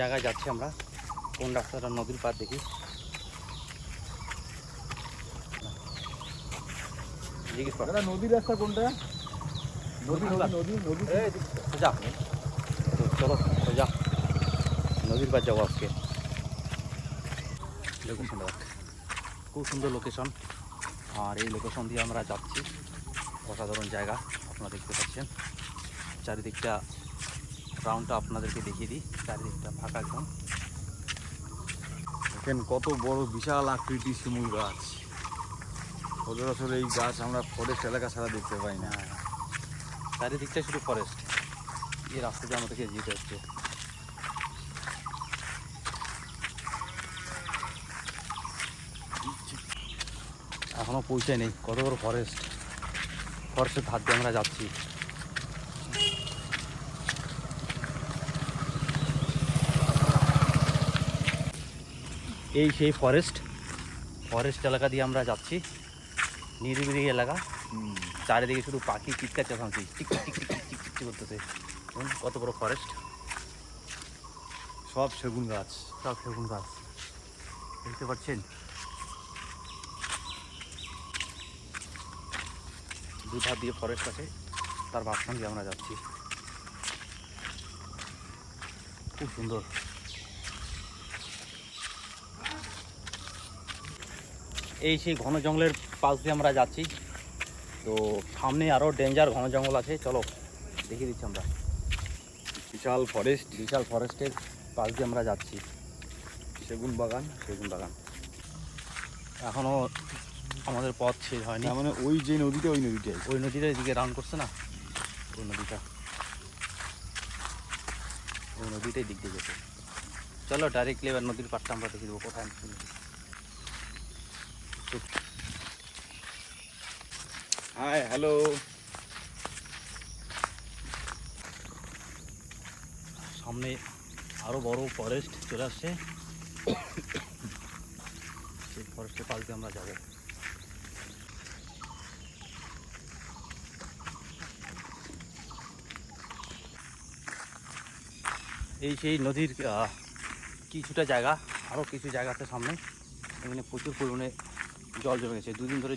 জায়গায় যাচ্ছি আমরা, কোন রাস্তাটা নদীর পাড় দেখি। নদীর রাস্তা কোনটা? নদী নদী নদী যা তো চলো যা, নদীর পাড় যাবো আজকে। লোকেশনটা খুব সুন্দর লোকেশন, আর এই লোকেশন দিয়ে আমরা যাচ্ছি। অসাধারণ জায়গা, আপনারা দেখতে পাচ্ছেন। চারিদিকটা রাউন্ডটা আপনাদেরকে দেখিয়ে দিই। চারিদিকটা ফাঁকা একদম। দেখেন কত বড় বিশাল আকৃতি শিমুল গাছ। সচরাচর এই গাছ আমরা ফরেস্ট এলাকা ছাড়া দেখতে পাই না। চারিদিকটা শুধু ফরেস্ট। এই রাস্তা দিয়ে আমাদেরকে যেতে হচ্ছে। এখনো পৌঁছায় নেই, কত বড় ফরেস্ট। ফরেস্টের ধার দিয়ে আমরা যাচ্ছি। এই সেই ফরেস্ট এলাকা দিয়ে আমরা যাচ্ছি। নিরিবিলি এলাকা, চারিদিকে শুধু পাখি চিৎকার চেঁচাচ্ছি, টিক টিক টিক টিক টিক টিক করতেছে। কত বড় ফরেস্ট, সব সেগুন গাছ, সব সেগুন গাছ দেখতে পাচ্ছেন। দুধার দিয়ে ফরেস্ট আছে, তার মাঝখান দিয়ে আমরা যাচ্ছি। খুব সুন্দর। এই সেই ঘন জঙ্গলের পাশ দিয়ে আমরা যাচ্ছি। তো সামনে আরও ডেঞ্জার ঘন জঙ্গল আছে, চলো দেখিয়ে দিচ্ছি আমরা। বিশাল ফরেস্ট, বিশাল ফরেস্টের পাশ দিয়ে আমরা যাচ্ছি। সেগুন বাগান। এখনও আমাদের পথ শেষ হয়নি। মানে ওই যে নদীটা, ওই নদীটা এদিকে রান করছে না, ওই নদীটাই দিক দিয়ে গেছে। চলো ডাইরেক্টলি এবার নদীর পাড়টা আমরা দেখে দেবো কোথায়। Hi hello. সামনে আরও বড় ফরেস্ট চলে আসছে, সেই ফরেস্টের পাশ দিয়ে আমরা যাবো। এই সেই নদীর কিছুটা জায়গা, আরও কিছু জায়গা আছে সামনে। এখানে প্রচুর পরিমাণে জল জমে গেছে, দুদিন ধরে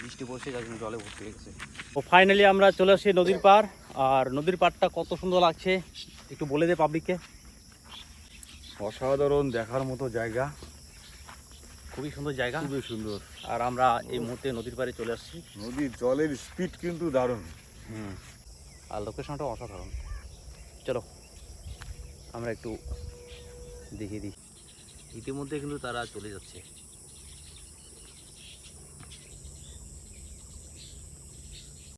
বৃষ্টি পড়ছে, যার জন্য জলে ভর্তি হয়ে গেছে। তো ফাইনালি আমরা চলে আসছি নদীর পাড়। আর নদীর পাড়টা কত সুন্দর লাগছে একটু বলে দে পাবলিককে। অসাধারণ, দেখার মতো জায়গা, খুবই সুন্দর জায়গা, খুবই সুন্দর। আর আমরা এই মুহূর্তে নদীর পাড়ে চলে আসছি। নদীর জলের স্পিড কিন্তু দারুণ। আর লোকেশনটা অসাধারণ। চলো আমরা একটু দেখিয়ে দিই। ইতিমধ্যে কিন্তু তারা চলে যাচ্ছে।